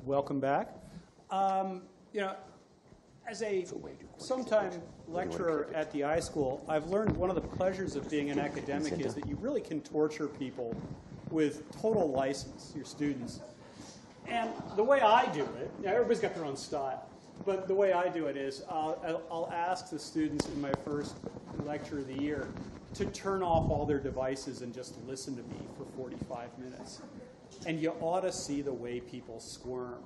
welcome back. You know, as a sometime lecturer at the iSchool, I've learned one of the pleasures of being an academic is that you really can torture people with total license, your students. And the way I do it, everybody's got their own style, but the way I do it is I'll ask the students in my first lecture of the year to turn off all their devices and just listen to me for 45 minutes. And you ought to see the way people squirm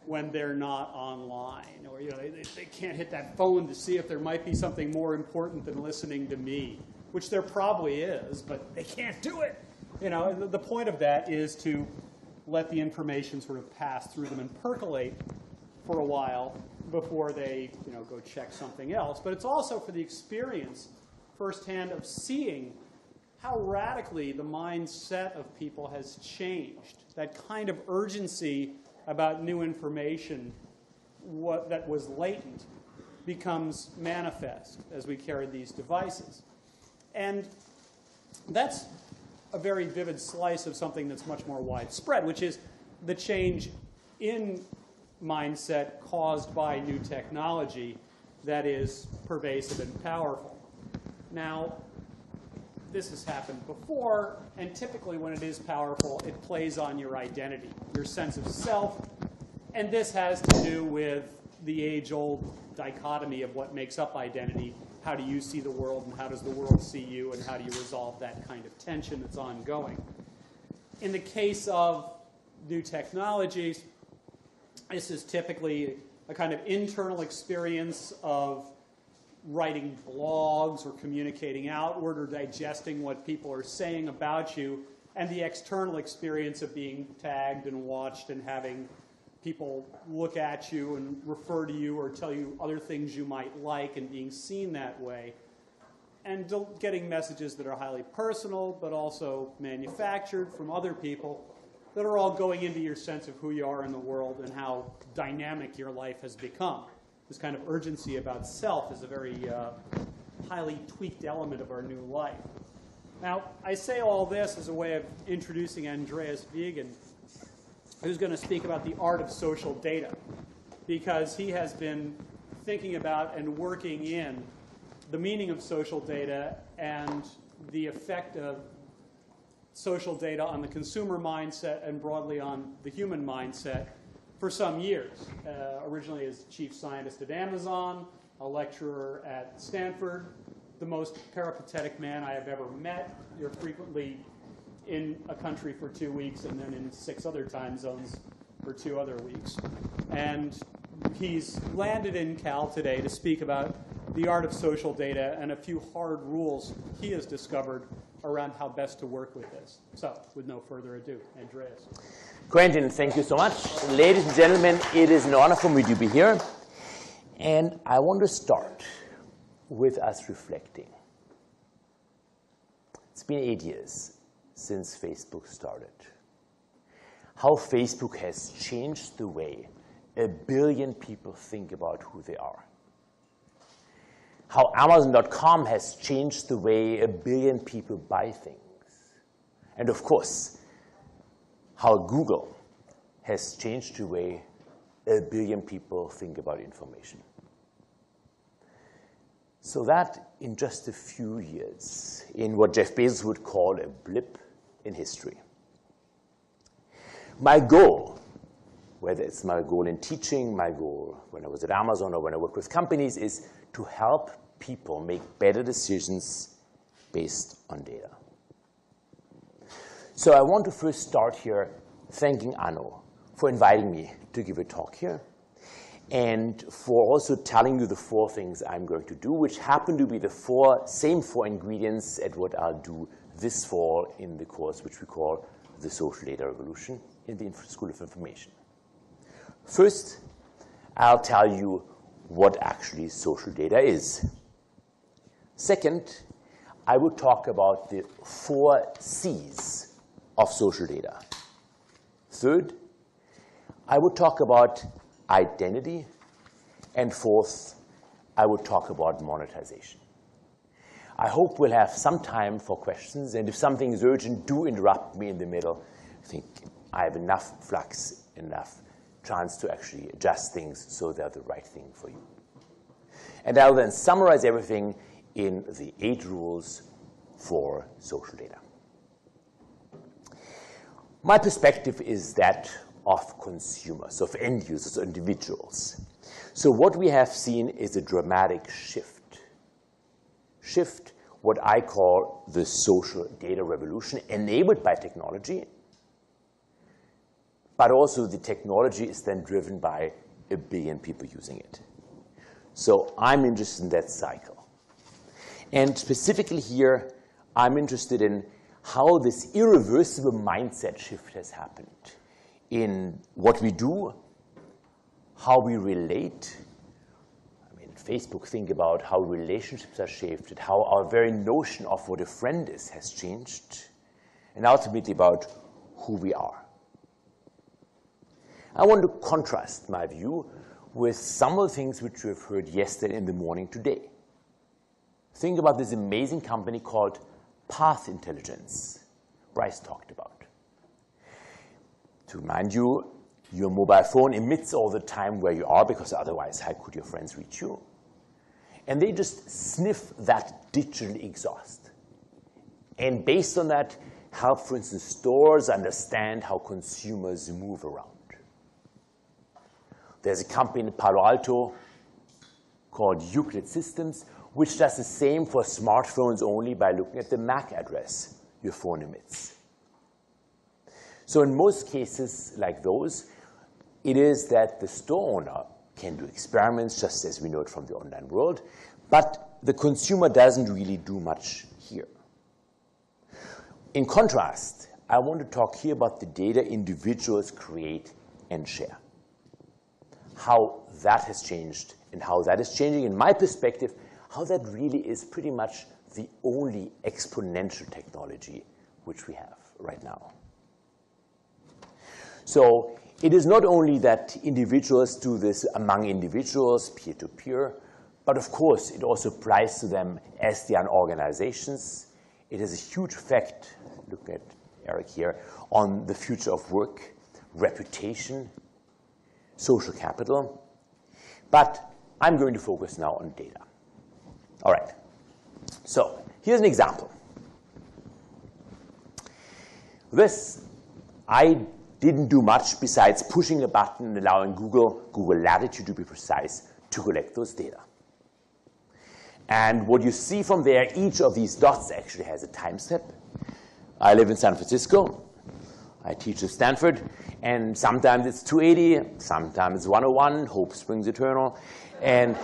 when they're not online, or they can't hit that phone to see if there might be something more important than listening to me, which there probably is, but they can't do it. The point of that is to let the information sort of pass through them and percolate for a while before they go check something else. But it's also for the experience firsthand of seeing how radically the mindset of people has changed. That kind of urgency about new information that was latent becomes manifest as we carry these devices. And that's a very vivid slice of something that's much more widespread, which is the change in mindset caused by new technology that is pervasive and powerful. Now, this has happened before, and typically when it is powerful, it plays on your identity, your sense of self, and this has to do with the age-old dichotomy of what makes up identity. How do you see the world, and how does the world see you, and how do you resolve that kind of tension that's ongoing? In the case of new technologies, this is typically a kind of internal experience of writing blogs or communicating outward or digesting what people are saying about you, and the external experience of being tagged and watched and having people look at you and refer to you or tell you other things you might like and being seen that way, and getting messages that are highly personal but also manufactured from other people that are all going into your sense of who you are in the world and how dynamic your life has become. This kind of urgency about self is a very highly tweaked element of our new life. Now, I say all this as a way of introducing Andreas Weigend, who's going to speak about the art of social data, because he has been thinking about and working in the meaning of social data and the effect of social data on the consumer mindset and broadly on the human mindset for some years, originally as chief scientist at Amazon, a lecturer at Stanford, the most peripatetic man I have ever met. You're frequently in a country for 2 weeks and then in 6 other time zones for 2 other weeks. And he's landed in Cal today to speak about the art of social data and a few hard rules he has discovered around how best to work with this. So, with no further ado, Andreas. Quentin, thank you so much. Ladies and gentlemen, it is an honor for me to be here. And I want to start with us reflecting. It's been 8 years since Facebook started. How Facebook has changed the way 1 billion people think about who they are. How Amazon.com has changed the way 1 billion people buy things. And of course, how Google has changed the way 1 billion people think about information. So that in just a few years, in what Jeff Bezos would call a blip in history. My goal, whether it's my goal in teaching, my goal when I was at Amazon or when I work with companies, is to help people make better decisions based on data. So I want to first start here thanking Anno for inviting me to give a talk here and for also telling you the 4 things I'm going to do, which happen to be the same 4 ingredients at what I'll do this fall in the course which we call the Social Data Revolution in the School of Information. First, I'll tell you what actually social data is. Second, I will talk about the 4 C's of social data. Third, I will talk about identity. And fourth, I will talk about monetization. I hope we'll have some time for questions, and if something is urgent, do interrupt me in the middle. I think I have enough flux, enough chance to actually adjust things so they're the right thing for you. And I'll then summarize everything in the 8 rules for social data. My perspective is that of consumers, of end users, individuals. So what we have seen is a dramatic shift. What I call the social data revolution, enabled by technology, but also the technology is then driven by 1 billion people using it. So I'm interested in that cycle. And specifically here, I'm interested in how this irreversible mindset shift has happened in what we do, how we relate. I mean, Facebook, think about how relationships are shaped, how our very notion of what a friend is has changed, and ultimately about who we are. I want to contrast my view with some of the things which we have heard yesterday in the morning today. Think about this amazing company called Path Intelligence, Bryce talked about. To remind you, your mobile phone emits all the time where you are, because otherwise how could your friends reach you? And they just sniff that digital exhaust. And based on that, help, for instance, stores understand how consumers move around. There's a company in Palo Alto called Euclid Systems, which does the same for smartphones only by looking at the MAC address your phone emits. So in most cases like those, it is that the store owner can do experiments, just as we know it from the online world, but the consumer doesn't really do much here. In contrast, I want to talk here about the data individuals create and share. How that has changed and how that is changing, in my perspective, how that really is pretty much the only exponential technology which we have right now. So it is not only that individuals do this among individuals, peer-to-peer, but of course it also applies to them as they are organizations. It has a huge effect, look at Eric here, on the future of work, reputation, social capital. But I'm going to focus now on data. All right. So here's an example. This, I didn't do much besides pushing a button and allowing Google Latitude to be precise, to collect those data. And what you see from there, each of these dots actually has a time step. I live in San Francisco. I teach at Stanford. And sometimes it's 280, sometimes it's 101, hope springs eternal. And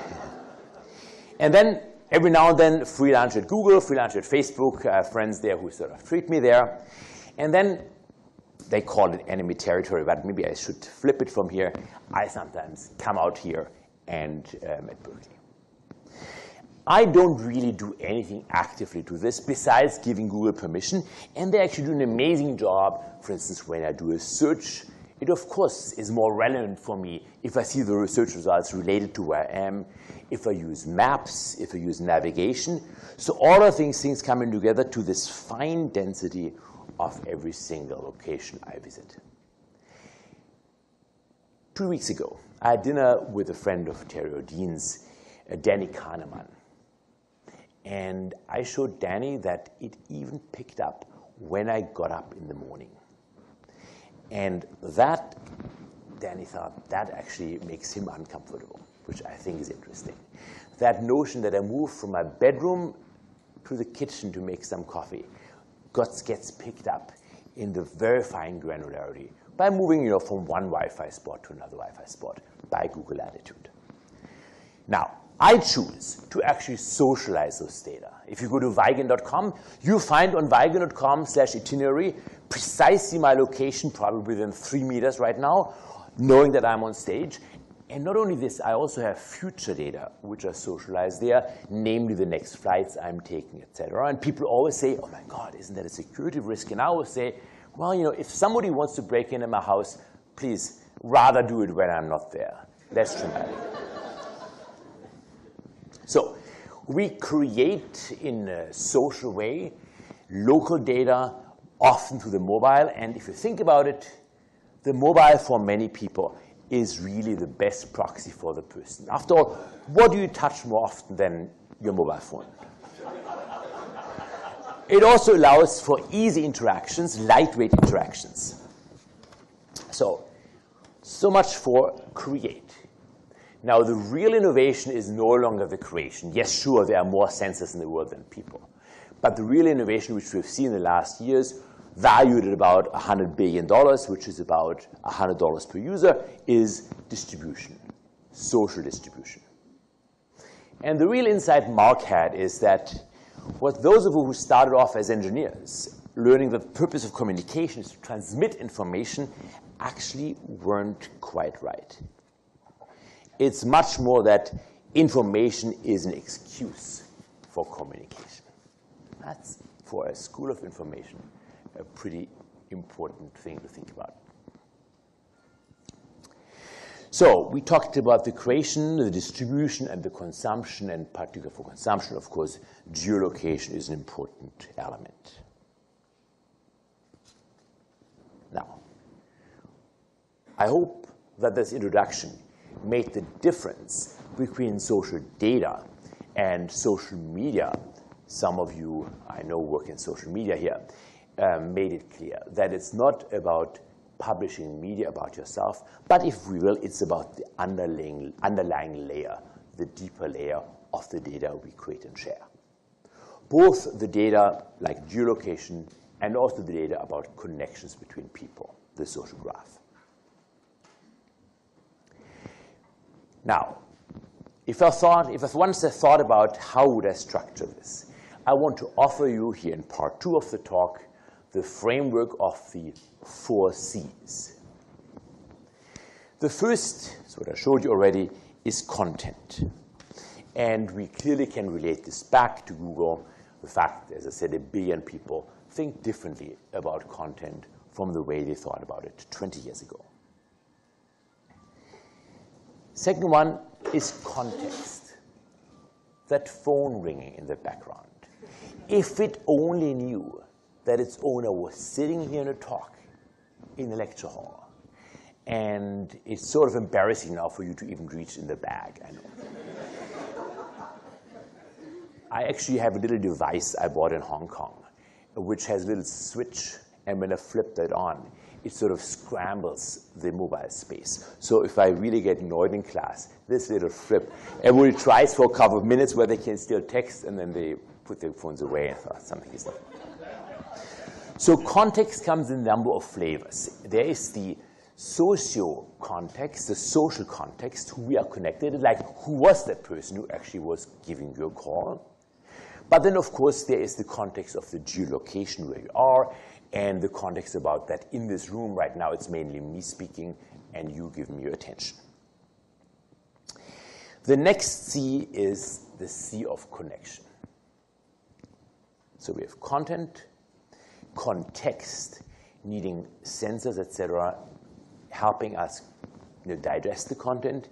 then every now and then, free lunch at Google, free lunch at Facebook. I have friends there who sort of treat me there. And then they call it enemy territory, but maybe I should flip it from here. I sometimes come out here and at Berkeley. I don't really do anything actively to this besides giving Google permission, and they actually do an amazing job. For instance, when I do a search, it of course is more relevant for me if I see the research results related to where I am, if I use maps, if I use navigation. So all of these things coming together to this fine density of every single location I visit. 2 weeks ago, I had dinner with a friend of Terry O'Dean's, Danny Kahneman. And I showed Danny that it even picked up when I got up in the morning. And that, Danny thought, that actually makes him uncomfortable, which I think is interesting. That notion that I move from my bedroom to the kitchen to make some coffee gets picked up in the very fine granularity by moving from one Wi-Fi spot to another Wi-Fi spot by Google Latitude. Now, I choose to actually socialize those data. If you go to Weigend.com, you find on Weigend.com/itinerary precisely my location, probably within 3 meters right now, knowing that I'm on stage. And not only this, I also have future data which are socialized there, namely the next flights I'm taking, et cetera. And people always say, oh my God, isn't that a security risk? And I always say, well, if somebody wants to break into my house, please rather do it when I'm not there. Less traumatic. So we create in a social way local data, often through the mobile. And if you think about it, the mobile for many people is really the best proxy for the person. After all, what do you touch more often than your mobile phone? It also allows for easy interactions, lightweight interactions. So much for create. Now, the real innovation is no longer the creation. Yes, sure, there are more sensors in the world than people. But the real innovation, which we've seen in the last years, valued at about $100 billion, which is about $100 per user, is distribution, social distribution. And the real insight Mark had is that what those of you who started off as engineers, learning that the purpose of communication is to transmit information, actually weren't quite right. It's much more that information is an excuse for communication. That's, for a school of information, a pretty important thing to think about. So we talked about the creation, the distribution, and the consumption, and particularly for consumption, of course, geolocation is an important element. Now, I hope that this introduction made the difference between social data and social media. Some of you, I know, work in social media here, made it clear that it's not about publishing media about yourself, but if we will, it's about the underlying layer, the deeper layer of the data we create and share. Both the data like geolocation and also the data about connections between people, the social graph. Now, if I once thought about how would I structure this, I want to offer you here in part 2 of the talk the framework of the 4 C's. The first, is what I showed you already, is content. And we clearly can relate this back to Google. The fact, as I said, 1 billion people think differently about content from the way they thought about it 20 years ago. Second one is context. That phone ringing in the background. If it only knew that its owner was sitting here in a talk in the lecture hall, and it's sort of embarrassing now for you to even reach in the bag, I know. I actually have a little device I bought in Hong Kong, which has a little switch, and when I flip that on, it sort of scrambles the mobile space. So if I really get annoyed in class, this little flip, everybody tries for a couple of minutes where they can still text, and then they put their phones away and thought something is not. So context comes in a number of flavors. There is the socio-context, the social context, who we are connected, like who was that person who actually was giving you a call. But then, of course, there is the context of the geolocation where you are, and the context about that in this room right now, it's mainly me speaking and you giving me your attention. The next C is the C of connection. So we have content, context, needing sensors, etc., helping us digest the content.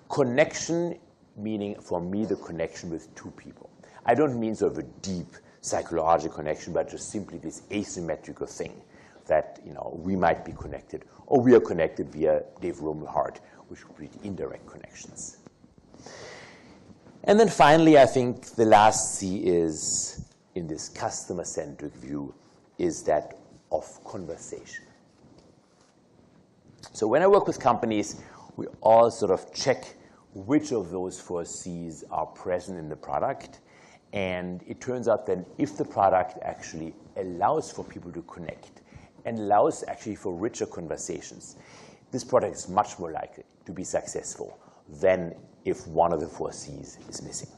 Connection, meaning for me the connection with 2 people. I don't mean sort of a deep psychological connection, but just simply this asymmetrical thing that we might be connected, or we are connected via Dave Rumelhart, which would be indirect connections. And then finally, I think the last C is, in this customer-centric view, is that of conversation. So when I work with companies, we all sort of check which of those 4 C's are present in the product. And it turns out that if the product actually allows for people to connect and allows actually for richer conversations, this product is much more likely to be successful than if one of the 4 C's is missing.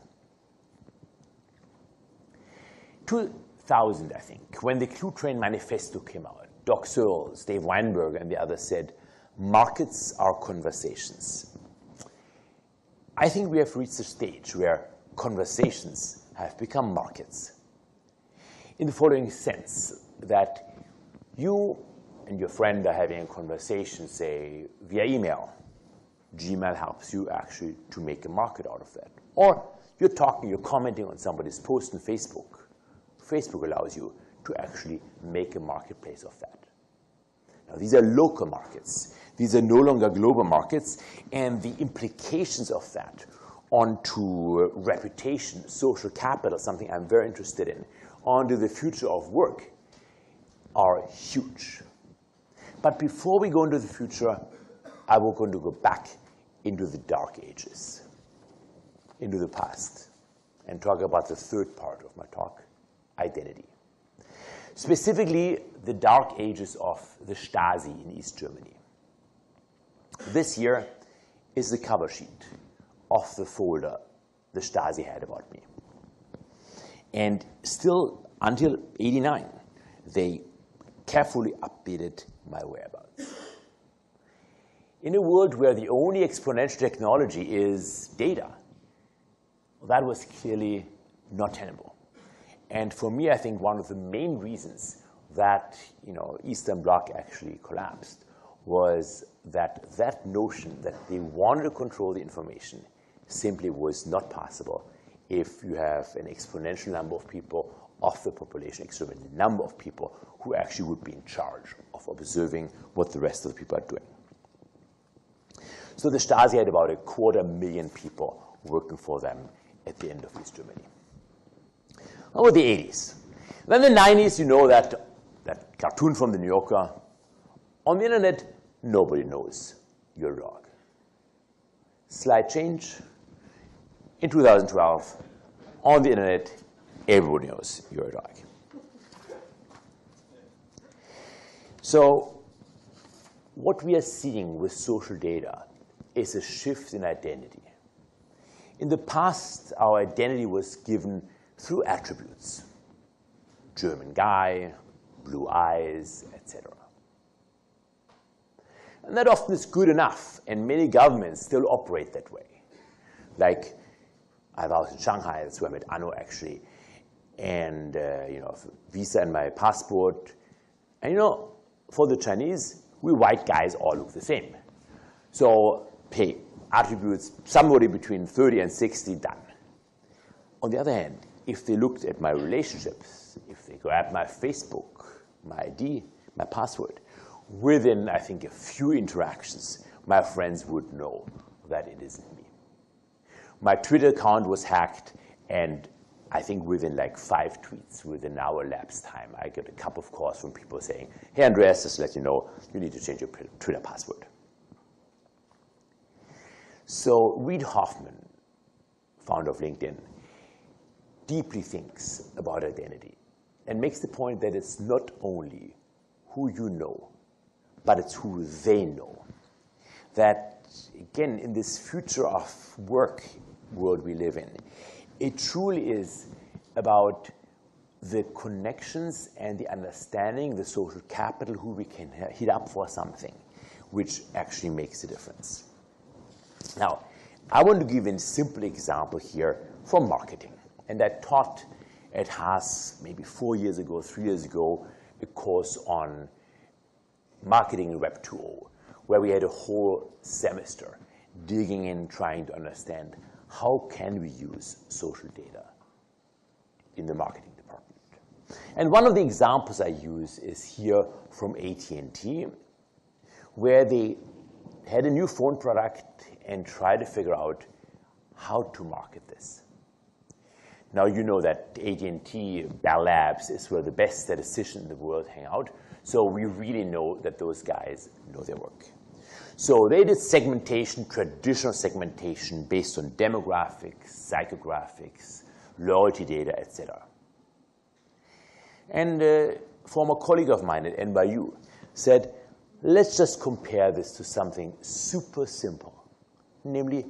2000, I think, when the Clue Train Manifesto came out, Doc Searles, Dave Weinberg, and the others said, markets are conversations. I think we have reached a stage where conversations have become markets. In the following sense, that you and your friend are having a conversation, say, via email. Gmail helps you actually to make a market out of that. Or you're commenting on somebody's post on Facebook. Facebook allows you to actually make a marketplace of that. Now, these are local markets. These are no longer global markets, and the implications of that onto reputation, social capital, something I'm very interested in, onto the future of work are huge. But before we go into the future, I will going to go back into the dark ages, into the past, and talk about the third part of my talk, identity. Specifically, the dark ages of the Stasi in East Germany. This here is the cover sheet of the folder the Stasi had about me. And still, until '89, they carefully updated my whereabouts. In a world where the only exponential technology is data, that was clearly not tenable. And for me, I think one of the main reasons that Eastern Bloc actually collapsed was that that notion that they wanted to control the information simply was not possible if you have an exponential number of people of the population, exponential number of people who actually would be in charge of observing what the rest of the people are doing. So the Stasi had about 250,000 people working for them at the end of East Germany. How about the 80s? Then the 90s, you know that cartoon from the New Yorker. On the internet, nobody knows your dog. Slight change. In 2012, on the internet, everybody knows your dog. So what we are seeing with social data is a shift in identity. In the past, our identity was given through attributes. German guy, blue eyes, etc. And that often is good enough, and many governments still operate that way. Like, I was in Shanghai, that's where I met Anno actually, and visa and my passport. And for the Chinese, we white guys all look the same. So pay attributes, somebody between 30 and 60, done. On the other hand, if they looked at my relationships, if they grabbed my Facebook, my ID, my password, within, I think, a few interactions, my friends would know that it isn't me. My Twitter account was hacked, and I think within like 5 tweets, within an hour lapse time, I get a couple of calls from people saying, hey, Andreas, just to let you know, you need to change your Twitter password. So Reid Hoffman, founder of LinkedIn, deeply thinks about identity and makes the point that it's not only who you know, but it's who they know. That, again, in this future of work world we live in, it truly is about the connections and the understanding, the social capital, who we can hit up for something, which actually makes a difference. Now, I want to give a simple example here from marketing. And I taught at Haas maybe 4 years ago, 3 years ago, a course on marketing in Web 2.0, where we had a whole semester digging in, trying to understand how can we use social data in the marketing department. And one of the examples I use is here from AT&T, where they had a new phone product and tried to figure out how to market this. Now, you know that AT&T, Bell Labs, is where the best statisticians in the world hang out. So we really know that those guys know their work. So they did segmentation, traditional segmentation, based on demographics, psychographics, loyalty data, etc. And a former colleague of mine at NYU said, let's just compare this to something super simple, namely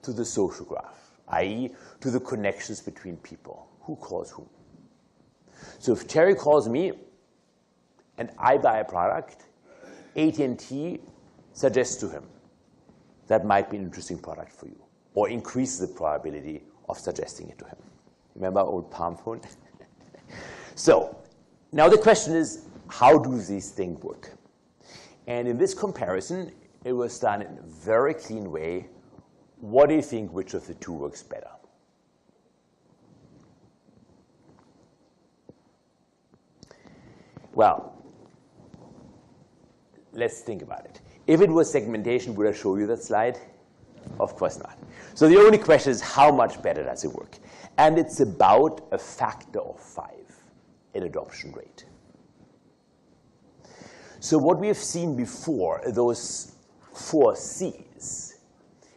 to the social graph, i.e. to the connections between people. Who calls whom? So if Terry calls me and I buy a product, AT&T suggests to him, that might be an interesting product for you, or increases the probability of suggesting it to him. Remember old palm phone? So now the question is, how do these things work? And in this comparison, it was done in a very clean way. What do you think, which of the two works better? Well, let's think about it. If it was segmentation, would I show you that slide? Of course not. So the only question is, how much better does it work? And it's about a factor of 5 in adoption rate. So what we have seen before, those 4 C's,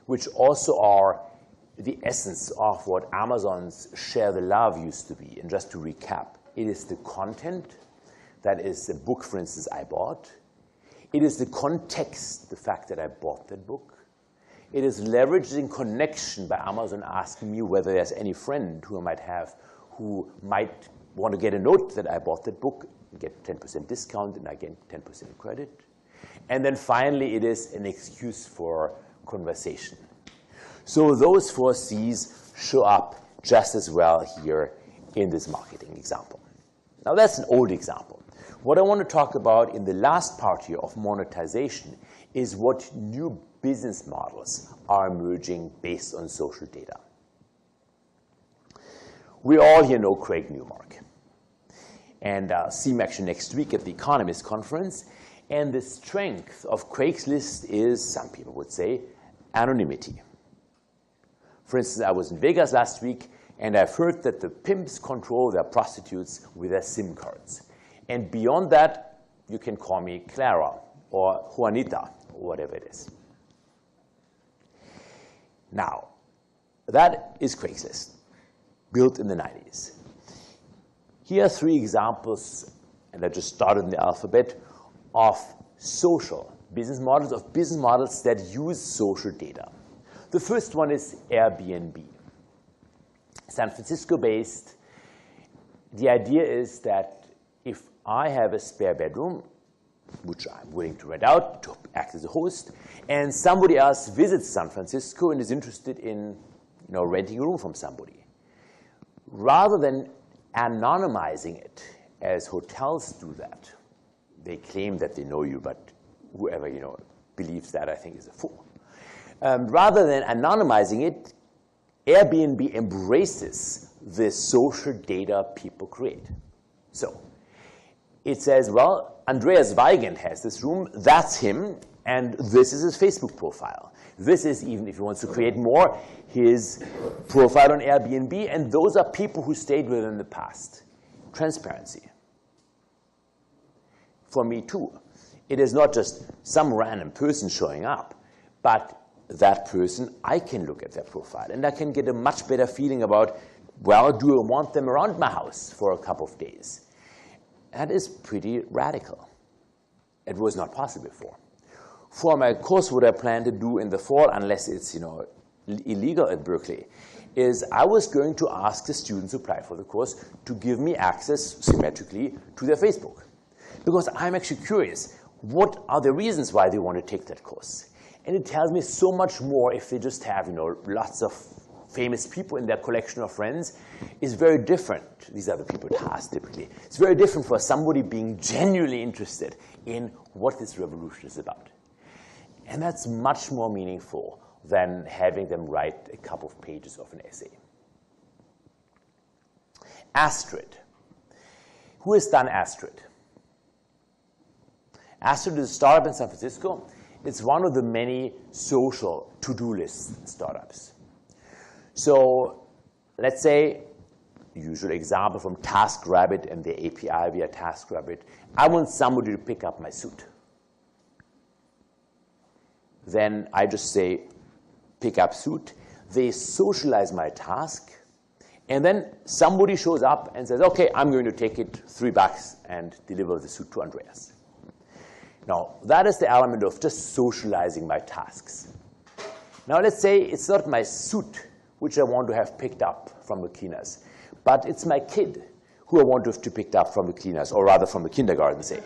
which also are the essence of what Amazon's Share the Love used to be. And just to recap, it is the content, that is a book, for instance, I bought. It is the context, the fact that I bought that book. It is leveraging connection by Amazon asking me whether there's any friend who I might have who might want to get a note that I bought that book, get 10% discount, and I get 10% credit. And then finally, it is an excuse for conversation. So those 4 C's show up just as well here in this marketing example. Now, that's an old example. What I want to talk about in the last part here of monetization is what new business models are emerging based on social data. We all here know Craig Newmark. And see him actually next week at the Economist Conference. And the strength of Craigslist is, some people would say, anonymity. For instance, I was in Vegas last week, and I've heard that the pimps control their prostitutes with their SIM cards. And beyond that, you can call me Clara or Juanita or whatever it is. Now, that is Craigslist, built in the 90s. Here are 3 examples, and I just started in the alphabet, of social business models that use social data. The first one is Airbnb. San Francisco-based. The idea is that if I have a spare bedroom, which I'm willing to rent out to act as a host, and somebody else visits San Francisco and is interested in renting a room from somebody, rather than anonymizing it, as hotels do that. They claim that they know you, but whoever believes that, I think, is a fool. Rather than anonymizing it, Airbnb embraces the social data people create. So it says, well, Andreas Weigend has this room, that's him, and this is his Facebook profile. This is, even if he wants to create more, his profile on Airbnb, and those are people who stayed with him in the past. Transparency. For me, too. It is not just some random person showing up, but that person, I can look at their profile, and I can get a much better feeling about, well, do I want them around my house for a couple of days? That is pretty radical. It was not possible before. For my course, what I plan to do in the fall, unless it's illegal at Berkeley, is I was going to ask the students who apply for the course to give me access symmetrically to their Facebook. Because I'm actually curious, what are the reasons why they want to take that course? And it tells me so much more if they just have lots of famous people in their collection of friends. Is very different. These are the people tasked typically. It's very different for somebody being genuinely interested in what this revolution is about. And that's much more meaningful than having them write a couple of pages of an essay. Astrid. Who has done Astrid? Astrid is a startup in San Francisco. It's one of the many social to-do list startups. So let's say, usual example from TaskRabbit and the API via TaskRabbit, I want somebody to pick up my suit. Then I just say, pick up suit. They socialize my task. And then somebody shows up and says, OK, I'm going to take it $3 and deliver the suit to Andreas. Now, that is the element of just socializing my tasks. Now, let's say it's not my suit which I want to have picked up from the cleaners, but it's my kid who I want to have picked up from the cleaners, or rather from the kindergarten, say.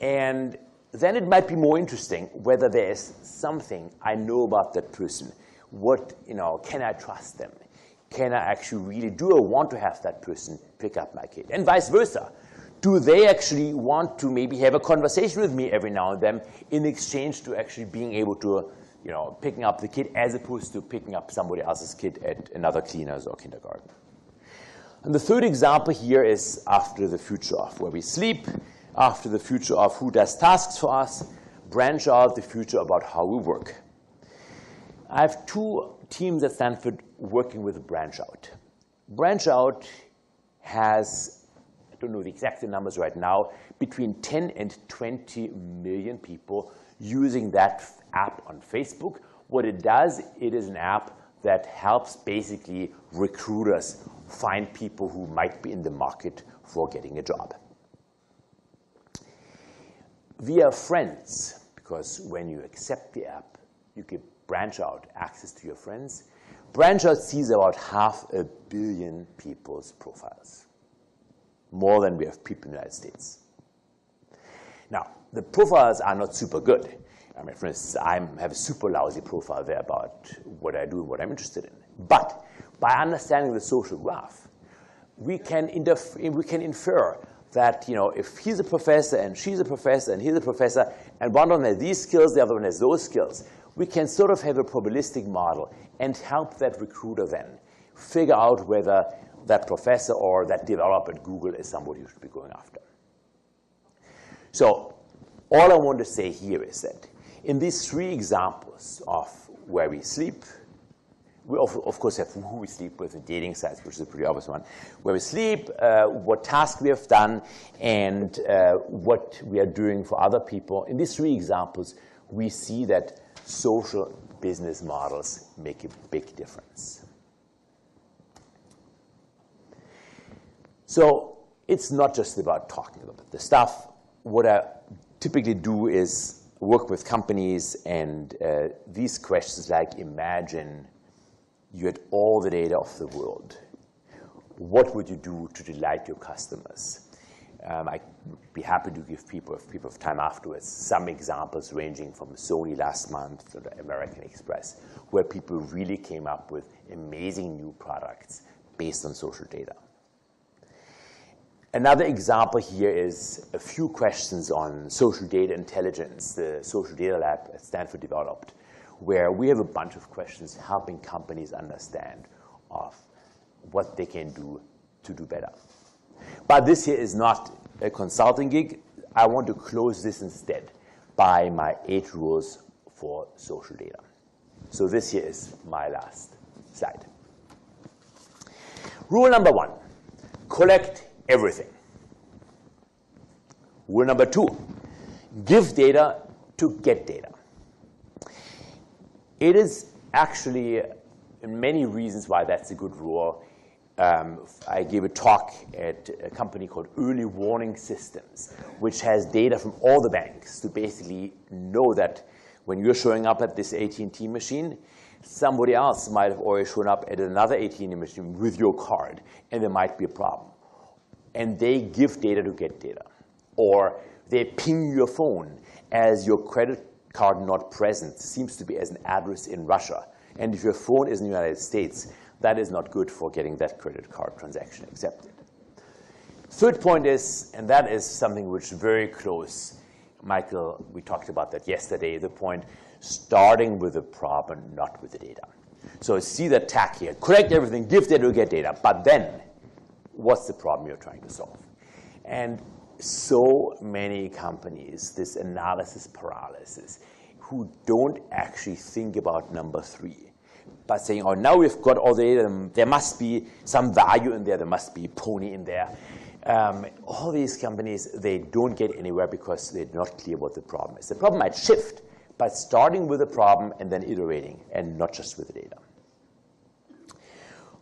And then it might be more interesting whether there is something I know about that person. What, can I trust them? Can I actually really, do I want to have that person pick up my kid? And vice versa. Do they actually want to maybe have a conversation with me every now and then in exchange to actually being able to, picking up the kid as opposed to picking up somebody else's kid at another cleaners or kindergarten? And the third example here is after the future of where we sleep. after the future of who does tasks for us, branch out the future about how we work. I have 2 teams at Stanford working with branch out. Branch out has, I don't know the exact numbers right now, between 10 and 20 million people using that app on Facebook. What it does, it is an app that helps basically recruiters find people who might be in the market for getting a job. Via friends, because when you accept the app, you give branch out access to your friends. Branch out sees about 500 million people's profiles, more than we have people in the United States. Now, the profiles are not super good. I mean, for instance, I have a super lousy profile there about what I do and what I'm interested in. But by understanding the social graph, we can infer that, you know, if he's a professor and she's a professor and he's a professor and one of them has these skills, the other one has those skills, we can sort of have a probabilistic model and help that recruiter then figure out whether that professor or that developer at Google is somebody you should be going after. So all I want to say here is that in these 3 examples of where we sleep, we of course have who we sleep with, the dating sites, which is a pretty obvious one, where we sleep, what task we have done, and what we are doing for other people. In these 3 examples, we see that social business models make a big difference. So it's not just about talking about the stuff. What I typically do is work with companies, and these questions like, imagine you had all the data of the world. What would you do to delight your customers? I'd be happy to give people, if people have time afterwards, some examples ranging from Sony last month to the American Express, where people really came up with amazing new products based on social data. Another example here is a few questions on social data intelligence, the social data lab at Stanford developed, where we have a bunch of questions helping companies understand of what they can do to do better. But this here is not a consulting gig. I want to close this instead by my 8 rules for social data. So this here is my last slide. Rule number 1, collect everything. Rule number 2, give data to get data. It is actually many reasons why that's a good rule. I gave a talk at a company called Early Warning Systems, which has data from all the banks to basically know that when you're showing up at this AT&T machine, somebody else might have already shown up at another AT&T machine with your card, and there might be a problem. And they give data to get data. Or they ping your phone as your credit card not present seems to be as an address in Russia. And if your phone is in the United States, that is not good for getting that credit card transaction accepted. Third point is, and that is something which is very close, Michael, we talked about that yesterday, the point, starting with the problem, not with the data. So see that tack here, collect everything, give data to get data, but then what's the problem you're trying to solve? And so many companies, this analysis paralysis, who don't actually think about number 3, by saying, oh, now we've got all the data, there must be some value in there, there must be a pony in there. All these companies, they don't get anywhere because they're not clear what the problem is. The problem might shift, but starting with the problem and then iterating, and not just with the data.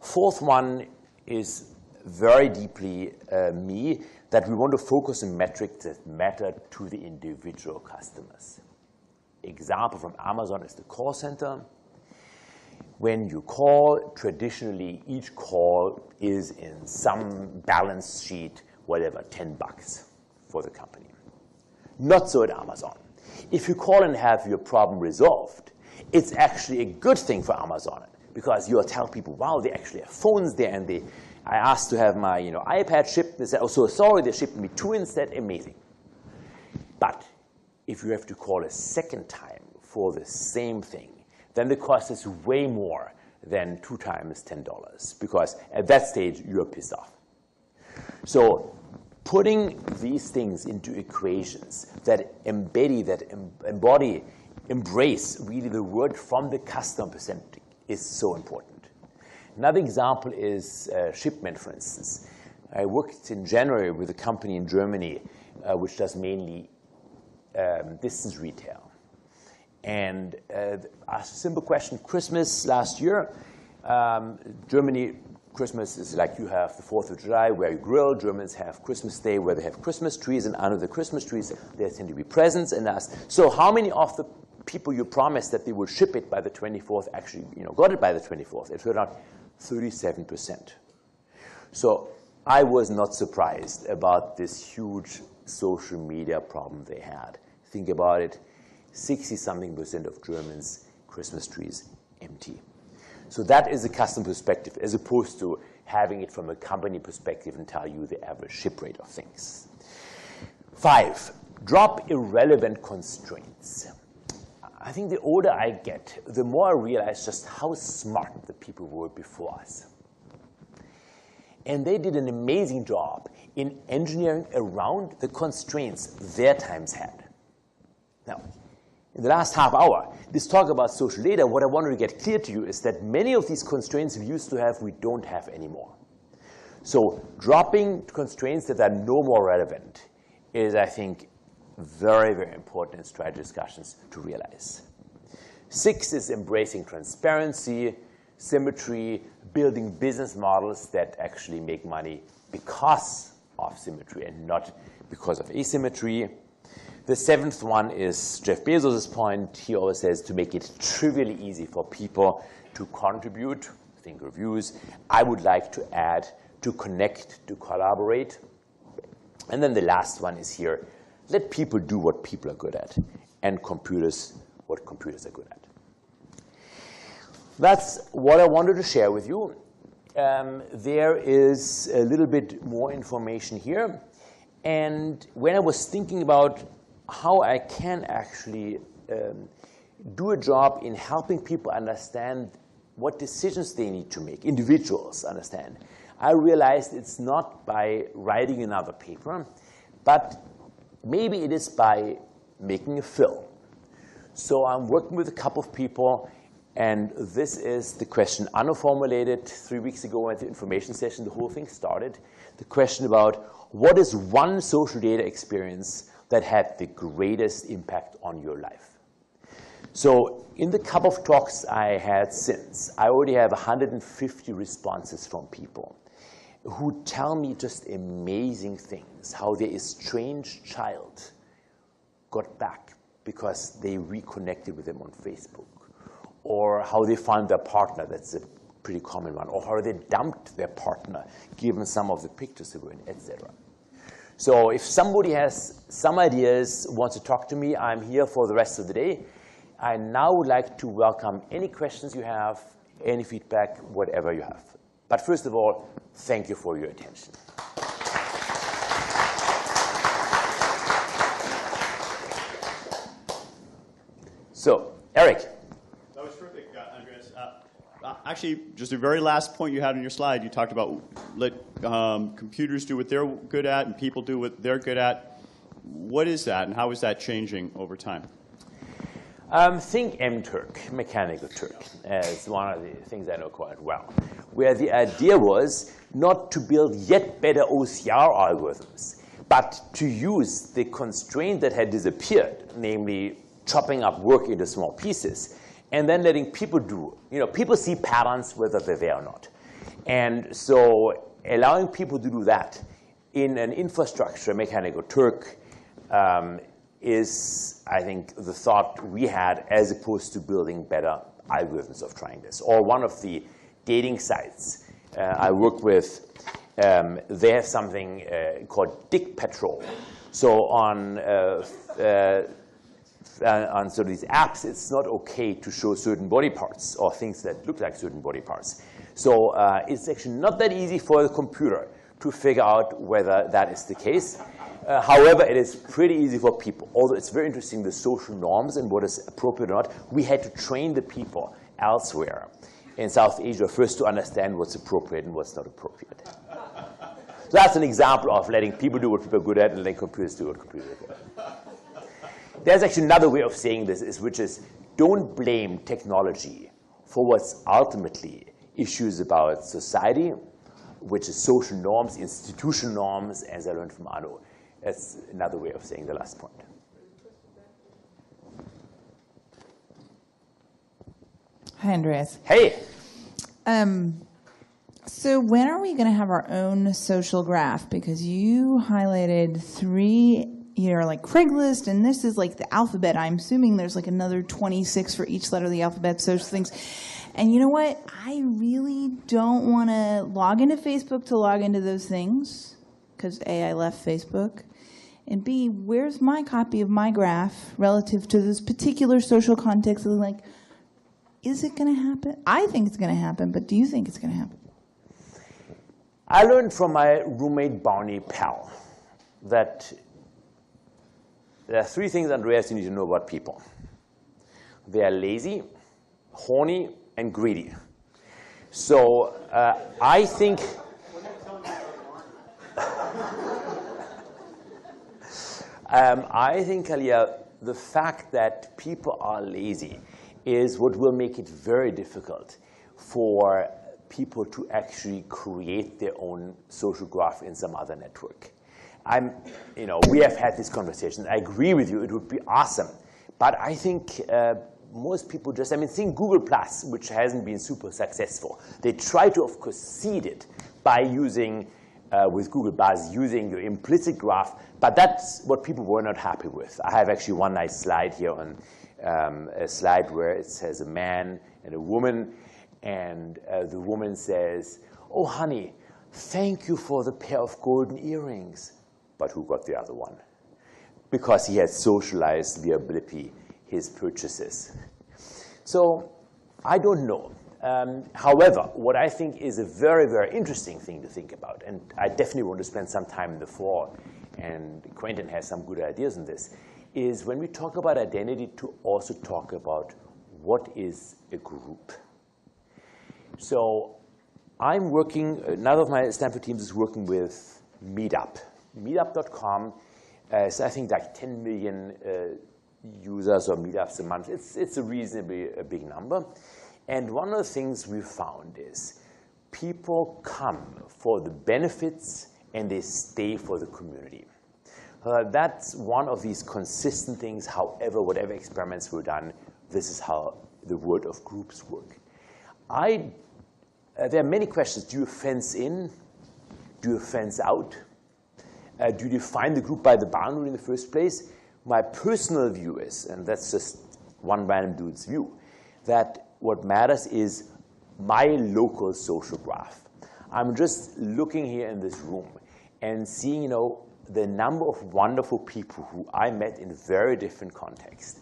Fourth one is very deeply me, that we want to focus on metrics that matter to the individual customers. Example from Amazon is the call center. When you call, traditionally, each call is in some balance sheet, whatever, $10 for the company. Not so at Amazon. If you call and have your problem resolved, it's actually a good thing for Amazon, because you'll tell people, wow, they actually have phones there, and I asked to have my iPad shipped. They said, oh, so sorry, they shipped me 2 instead. Amazing. But if you have to call a second time for the same thing, then the cost is way more than 2 times $10, because at that stage, you're pissed off. So putting these things into equations that embody, embrace really the word from the customer perspective is so important. Another example is shipment, for instance. I worked in January with a company in Germany which does mainly distance retail. And asked a simple question, Christmas last year, Germany, Christmas is like you have the 4th of July where you grill. Germans have Christmas Day where they have Christmas trees, and under the Christmas trees there tend to be presents. And asked, so how many of the people you promised that they would ship it by the 24th actually got it by the 24th? It turned out 37%. So I was not surprised about this huge social media problem they had. Think about it, 60-something% of Germans, Christmas trees empty. So that is a customer perspective, as opposed to having it from a company perspective and tell you the average ship rate of things. 5, drop irrelevant constraints. I think the older I get, the more I realize just how smart the people were before us. And they did an amazing job in engineering around the constraints their times had. Now, in the last half hour, this talk about social data, what I wanted to get clear to you is that many of these constraints we used to have, we don't have anymore. So dropping constraints that are no more relevant is, I think, very, very important in strategy discussions to realize. 6 is embracing transparency, symmetry, building business models that actually make money because of symmetry and not because of asymmetry. The 7th one is Jeff Bezos' point. He always says to make it trivially easy for people to contribute, think reviews. I would like to add to connect, to collaborate. And then the last one is here, let people do what people are good at, and computers what computers are good at. That's what I wanted to share with you. There is a little bit more information here. And when I was thinking about how I can actually do a job in helping people understand what decisions they need to make, individuals understand, I realized it's not by writing another paper, but maybe it is by making a film. So I'm working with a couple of people, and this is the question Anno formulated 3 weeks ago at the information session. The whole thing started. The question about what is one social data experience that had the greatest impact on your life? So in the couple of talks I had since, I already have 150 responses from people who tell me just amazing things, how their estranged child got back because they reconnected with them on Facebook, or how they found their partner, that's a pretty common one, or how they dumped their partner given some of the pictures they were in, etc. So if somebody has some ideas, wants to talk to me, I'm here for the rest of the day. I now would like to welcome any questions you have, any feedback, whatever you have. But first of all, thank you for your attention. So, Eric. That was terrific, Andreas. Actually, just the very last point you had on your slide, you talked about let computers do what they're good at and people do what they're good at. What is that, and how is that changing over time? Think MTurk, Mechanical Turk, as one of the things I know quite well, where the idea was not to build yet better OCR algorithms, but to use the constraint that had disappeared, namely chopping up work into small pieces, and then letting people do. People see patterns whether they're there or not. And so allowing people to do that in an infrastructure, Mechanical Turk, is, I think, the thought we had as opposed to building better algorithms of trying this. Or one of the dating sites I work with, they have something called Dick Patrol. So on sort of these apps, it's not okay to show certain body parts or things that look like certain body parts. So it's actually not that easy for the computer to figure out whether that is the case. However, it is pretty easy for people. Although it's very interesting, the social norms and what is appropriate or not. We had to train the people elsewhere in South Asia first to understand what's appropriate and what's not appropriate. So that's an example of letting people do what people are good at and letting computers do what computers are good at. There's actually another way of saying this, which is don't blame technology for what's ultimately issues about society, which is social norms, institutional norms, as I learned from Arno. That's another way of saying the last point. Hi, Andreas. Hey. So when are we going to have our own social graph? Because you highlighted 3, like Craigslist, and this is like the alphabet. I'm assuming there's like another 26 for each letter of the alphabet, social things. And you know what? I really don't want to log into Facebook to log into those things, because A, I left Facebook, and B, where's my copy of my graph relative to this particular social context? Like, is it going to happen? I think it's going to happen, but do you think it's going to happen? I learned from my roommate Barney Pell that there are 3 things, Andreas, you need to know about people. They are lazy, horny, and greedy. So I think Kalia, the fact that people are lazy is what will make it very difficult for people to actually create their own social graph in some other network. We have had this conversation. I agree with you. It would be awesome. But I think most people just, think Google+, which hasn't been super successful. They try to, of course, seed it by using, with Google Buzz, using your implicit graph. But that's what people were not happy with. I have actually one nice slide here on a slide where it says a man and a woman. And the woman says, "Oh, honey, thank you for the pair of golden earrings." But who got the other one? Because he had socialized via Blippy his purchases. So I don't know. However, what I think is a very, very interesting thing to think about, and I definitely want to spend some time in the fall, and Quentin has some good ideas on this, is when we talk about identity to also talk about what is a group. So I'm working, another of my Stanford teams is working with Meetup. Meetup.com is, I think, like 10 million users or meetups a month. It's a reasonably big number. And one of the things we found is people come for the benefits and they stay for the community. That's one of these consistent things. However, whatever experiments were done, this is how the world of groups work. There are many questions. Do you fence in? Do you fence out? Do you define the group by the boundary in the first place? My personal view is, and that's just one random dude's view, that what matters is my local social graph. I'm just looking here in this room and seeing, the number of wonderful people who I met in very different contexts.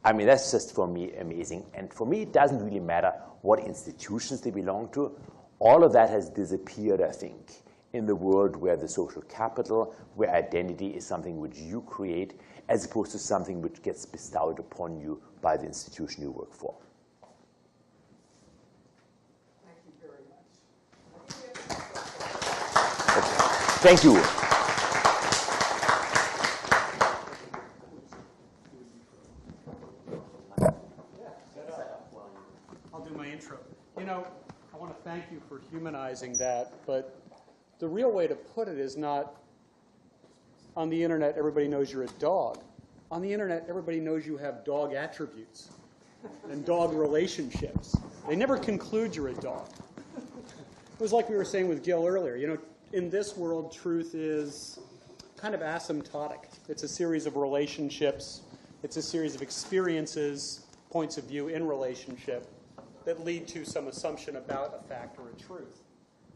That's just, for me, amazing. And for me, it doesn't really matter what institutions they belong to. All of that has disappeared, I think, in the world where the social capital, where identity is something which you create, as opposed to something which gets bestowed upon you by the institution you work for. Thank you very much. Thank you. I want to thank you for humanizing that, but the real way to put it is not, on the internet, everybody knows you're a dog. On the internet, everybody knows you have dog attributes and dog relationships. They never conclude you're a dog. It was like we were saying with Gil earlier. In this world, truth is kind of asymptotic. It's a series of relationships. It's a series of experiences, points of view in relationship, that lead to some assumption about a fact or a truth.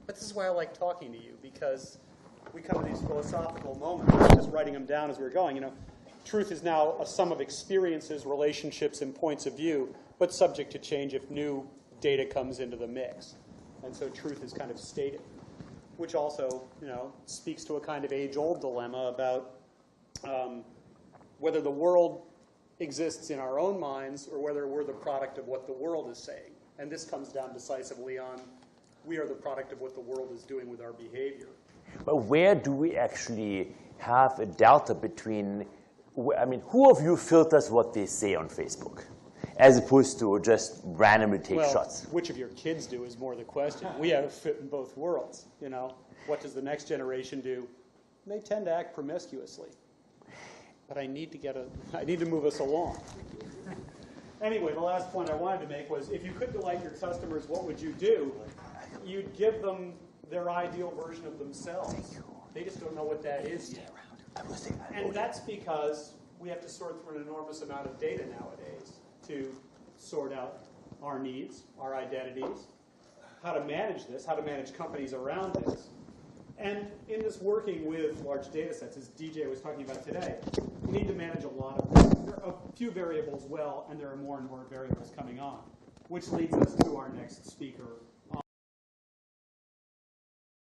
But this is why I like talking to you, because we come to these philosophical moments, just writing them down as we're going. Truth is now a sum of experiences, relationships, and points of view, but subject to change if new data comes into the mix. And so truth is kind of stated, which also, speaks to a kind of age-old dilemma about whether the world exists in our own minds or whether we're the product of what the world is saying. And this comes down decisively on we are the product of what the world is doing with our behavior. But where do we actually have a delta between, I mean, who of you filters what they say on Facebook, as opposed to just randomly take shots? Which of your kids do is more the question. We have to fit in both worlds, you know. What does the next generation do? They tend to act promiscuously. But I need to move us along. Anyway, the last point I wanted to make was, if you could delight your customers, what would you do? You'd give them their ideal version of themselves. They just don't know what that is yet. And that's because we have to sort through an enormous amount of data nowadays to sort out our needs, our identities, how to manage this, how to manage companies around this. And in this working with large data sets, as DJ was talking about today, we need to manage a lot of this. There are a few variables well, and there are more and more variables coming on, which leads us to our next speaker,